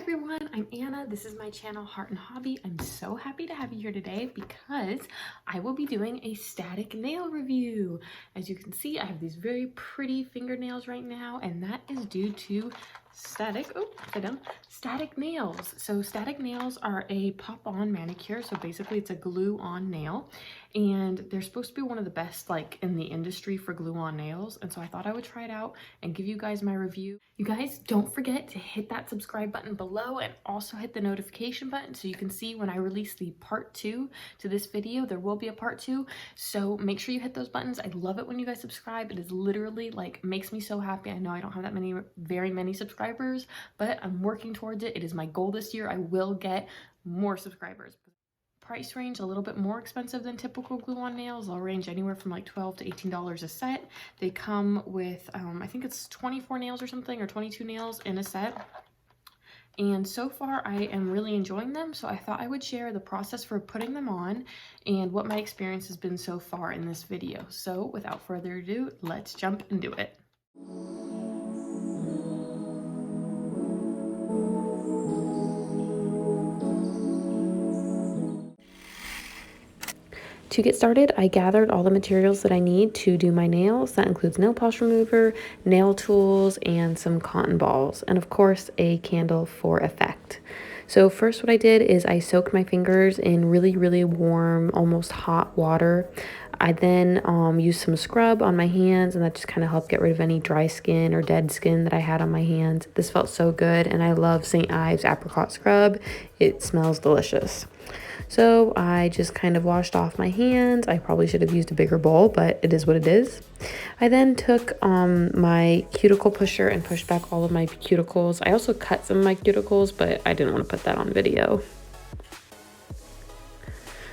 everyone, I'm Anna. This is my channel Heart and Hobby. I'm so happy to have you here today because I will be doing a static nail review. As you can see, I have these very pretty fingernails right now, and that is due to static nails. So static nails are a pop-on manicure. So basically it's a glue-on nail, and they're supposed to be one of the best like in the industry for glue-on nails. And so I thought I would try it out and give you guys my review. You guys, don't forget to hit that subscribe button below and also hit the notification button so you can see when I release the part 2 to this video. There will be a part 2, so make sure you hit those buttons. I love it when you guys subscribe. It is literally like makes me so happy. I know I don't have that very many subscribers, but I'm working towards it. It is my goal this year. I will get more subscribers. Price range a little bit more expensive than typical glue-on nails. They'll range anywhere from like $12 to $18 a set. They come with I think it's 24 nails or something, or 22 nails in a set. And so far I am really enjoying them, so I thought I would share the process for putting them on and what my experience has been so far in this video. So without further ado, let's jump into it. To get started, I gathered all the materials that I need to do my nails. That includes nail polish remover, nail tools, and some cotton balls, and of course a candle for effect. So first what I did is I soaked my fingers in really, really warm, almost hot water. I then used some scrub on my hands, and that just kind of helped get rid of any dry skin or dead skin that I had on my hands. This felt so good, and I love St. Ives apricot scrub. It smells delicious. So I just kind of washed off my hands. I probably should have used a bigger bowl, but it is what it is. I then took my cuticle pusher and pushed back all of my cuticles. I also cut some of my cuticles, but I didn't want to put that on video.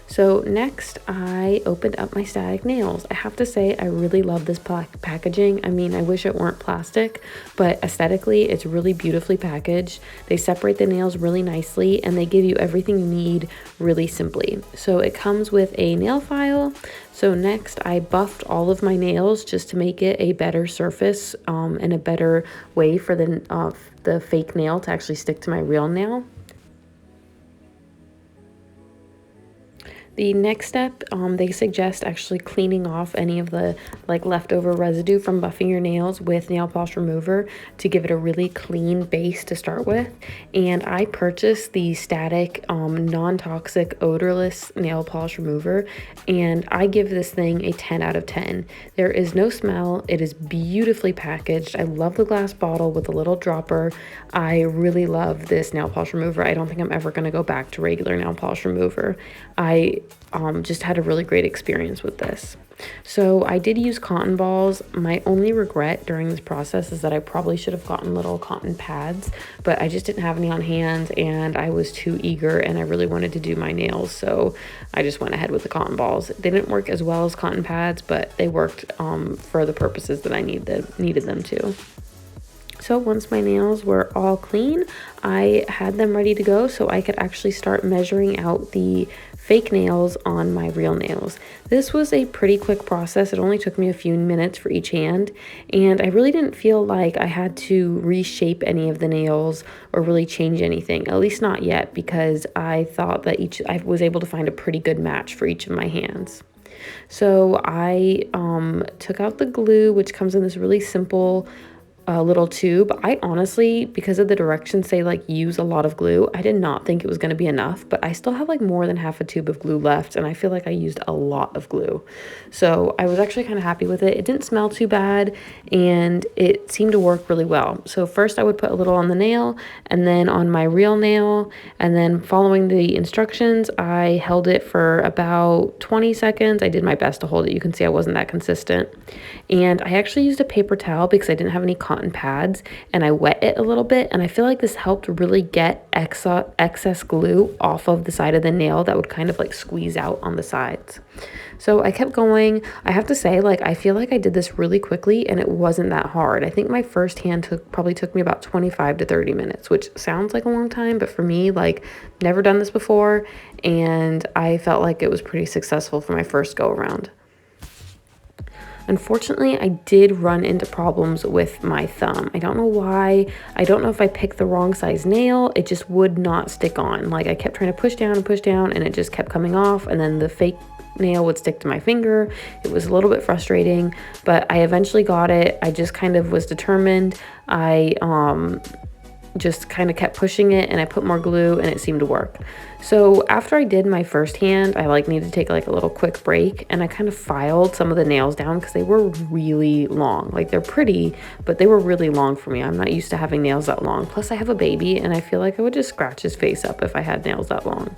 So next I opened up my static nails. I have to say I really love this packaging. I mean, I wish it weren't plastic, but aesthetically it's really beautifully packaged. They separate the nails really nicely, and they give you everything you need really simply. So it comes with a nail file. So next I buffed all of my nails just to make it a better surface and a better way for the fake nail to actually stick to my real nail. The next step, they suggest actually cleaning off any of the like leftover residue from buffing your nails with nail polish remover to give it a really clean base to start with. And I purchased the static non-toxic odorless nail polish remover, and I give this thing a 10 out of 10. There is no smell. It is beautifully packaged. I love the glass bottle with a little dropper. I really love this nail polish remover. I don't think I'm ever going to go back to regular nail polish remover. I just had a really great experience with this. So I did use cotton balls. My only regret during this process is that I probably should have gotten little cotton pads, but I just didn't have any on hand, and I was too eager and I really wanted to do my nails, so I just went ahead with the cotton balls. They didn't work as well as cotton pads, but they worked for the purposes that I needed them to. So once my nails were all clean, I had them ready to go so I could actually start measuring out the fake nails on my real nails. This was a pretty quick process. It only took me a few minutes for each hand, and I really didn't feel like I had to reshape any of the nails or really change anything, at least not yet, because I thought that I was able to find a pretty good match for each of my hands. So I took out the glue, which comes in this really simple little tube. I honestly, because of the directions say like use a lot of glue, I did not think it was going to be enough, but I still have like more than half a tube of glue left, and I feel like I used a lot of glue. So I was actually kind of happy with it. It didn't smell too bad, and it seemed to work really well. So first I would put a little on the nail and then on my real nail, and then following the instructions, I held it for about 20 seconds. I did my best to hold it. You can see I wasn't that consistent. And I actually used a paper towel because I didn't have any cotton pads, and I wet it a little bit, and I feel like this helped really get excess glue off of the side of the nail that would kind of like squeeze out on the sides. So I kept going. I have to say, like, I feel like I did this really quickly, and it wasn't that hard. I think my first hand probably took me about 25 to 30 minutes, which sounds like a long time, but for me, like, never done this before, and I felt like it was pretty successful for my first go around. Unfortunately, I did run into problems with my thumb. I don't know why. I don't know if I picked the wrong size nail. It just would not stick on. Like, I kept trying to push down and it just kept coming off, and then the fake nail would stick to my finger. It was a little bit frustrating, but I eventually got it. I just kind of was determined. I just kind of kept pushing it, and I put more glue, and it seemed to work. So after I did my first hand, I like needed to take like a little quick break, and I kind of filed some of the nails down because they were really long. Like, they're pretty, but they were really long for me. I'm not used to having nails that long. Plus I have a baby, and I feel like I would just scratch his face up if I had nails that long.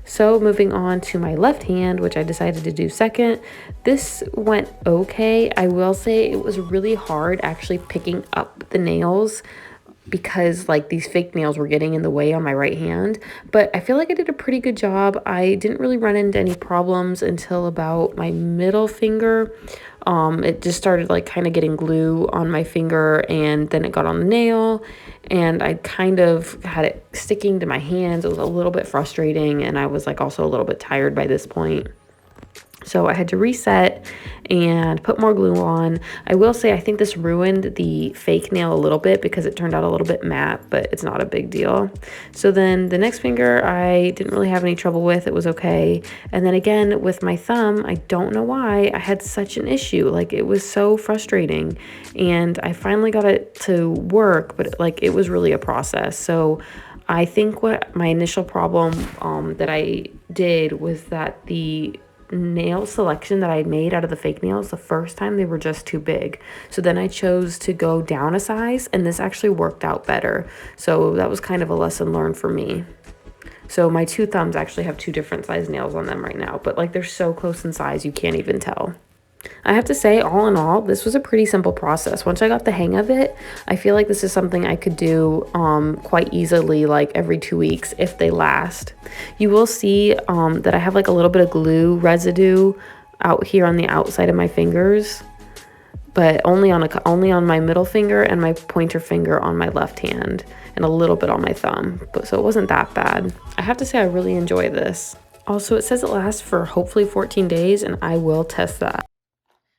So moving on to my left hand, which I decided to do second, this went okay. I will say it was really hard actually picking up the nails because like these fake nails were getting in the way on my right hand, but I feel like I did a pretty good job. I didn't really run into any problems until about my middle finger. It just started like kind of getting glue on my finger, and then it got on the nail, and I kind of had it sticking to my hands. It was a little bit frustrating, and I was like also a little bit tired by this point. So I had to reset and put more glue on. I will say I think this ruined the fake nail a little bit because it turned out a little bit matte, but it's not a big deal. So then the next finger I didn't really have any trouble with. It was okay. And then again with my thumb, I don't know why I had such an issue. Like, it was so frustrating, and I finally got it to work, but like it was really a process. So I think what my initial problem that I did was that the nail selection that I made out of the fake nails, the first time they were just too big. So then I chose to go down a size, and this actually worked out better. So that was kind of a lesson learned for me. So my two thumbs actually have two different size nails on them right now, but like they're so close in size you can't even tell. I have to say, all in all, this was a pretty simple process. Once I got the hang of it, I feel like this is something I could do quite easily, like every 2 weeks if they last. You will see that I have like a little bit of glue residue out here on the outside of my fingers, but only on my middle finger and my pointer finger on my left hand, and a little bit on my thumb. But so it wasn't that bad. I have to say I really enjoy this. Also, it says it lasts for hopefully 14 days, and I will test that.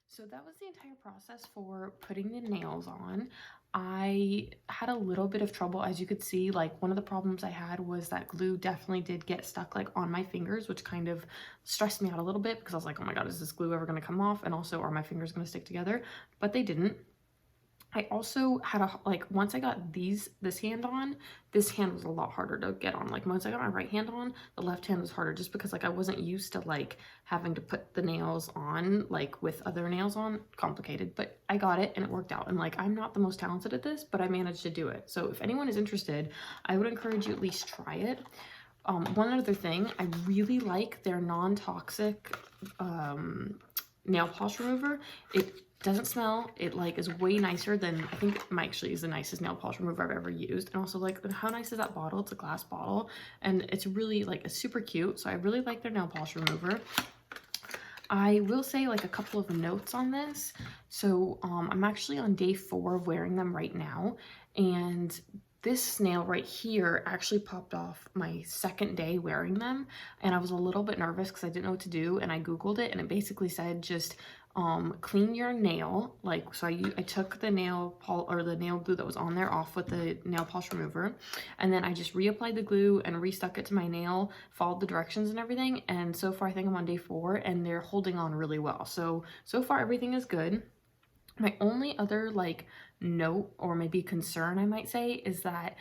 So that was the entire process for putting the nails on. I had a little bit of trouble, as you could see. Like, one of the problems I had was that glue definitely did get stuck like on my fingers, which kind of stressed me out a little bit because I was like, oh my god, is this glue ever going to come off? And also, are my fingers going to stick together? But they didn't. I also had once I got this hand on, this hand was a lot harder to get on. Like, once I got my right hand on, the left hand was harder, just because like I wasn't used to like having to put the nails on like with other nails on. Complicated, but I got it and it worked out. And like, I'm not the most talented at this, but I managed to do it. So if anyone is interested, I would encourage you at least try it. One other thing, I really like their non-toxic nail polish remover. It doesn't smell. It like is way nicer than, I think it actually is the nicest nail polish remover I've ever used. And also, like, how nice is that bottle? It's a glass bottle, and it's really like, it's super cute. So I really like their nail polish remover. I will say like a couple of notes on this. So I'm actually on day 4 of wearing them right now, and this nail right here actually popped off my second day wearing them, and I was a little bit nervous because I didn't know what to do, and I googled it, and it basically said just clean your nail. Like, so I took the nail glue that was on there off with the nail polish remover, and then I just reapplied the glue and restuck it to my nail, followed the directions and everything, and so far I think I'm on day 4 and they're holding on really well. So far everything is good. My only other like note, or maybe concern I might say, is that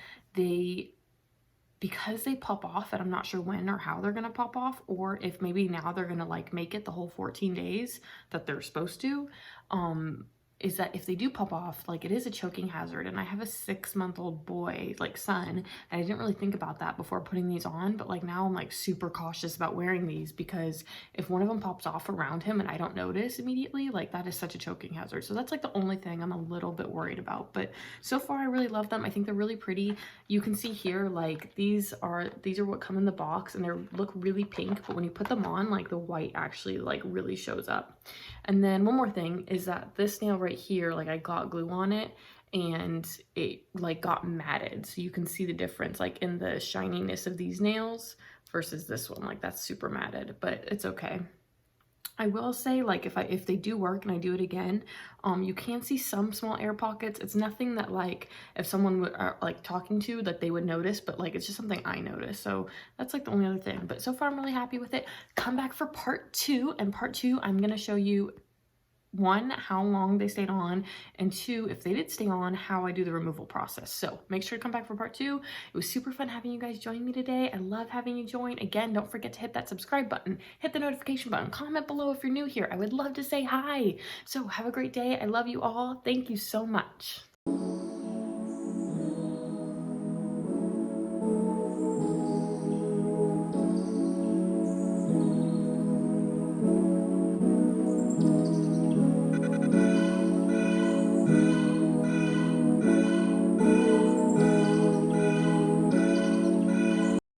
because they pop off, and I'm not sure when or how they're gonna pop off, or if maybe now they're gonna like make it the whole 14 days that they're supposed to, is that if they do pop off, like, it is a choking hazard. And I have a 6-month-old boy, like, son, and I didn't really think about that before putting these on, but like now I'm like super cautious about wearing these, because if one of them pops off around him and I don't notice immediately, like, that is such a choking hazard. So that's like the only thing I'm a little bit worried about. But so far I really love them. I think they're really pretty. You can see here, like, these are what come in the box, and they look really pink, but when you put them on, like, the white actually like really shows up. And then one more thing is that this nail right here, like, I got glue on it and it like got matted, so you can see the difference like in the shininess of these nails versus this one. Like, that's super matted, but it's okay. I will say, like, if they do work and I do it again, you can see some small air pockets. It's nothing that, like, if someone would are like talking to, that they would notice, but like it's just something I notice. So that's like the only other thing. But so far I'm really happy with it. Come back for part two, and part two I'm gonna show you, one, how long they stayed on, and two, if they did stay on, how I do the removal process. So make sure to come back for part two. It was super fun having you guys join me today. I love having you join. Again, don't forget to hit that subscribe button, hit the notification button, comment below if you're new here. I would love to say hi. So have a great day. I love you all. Thank you so much.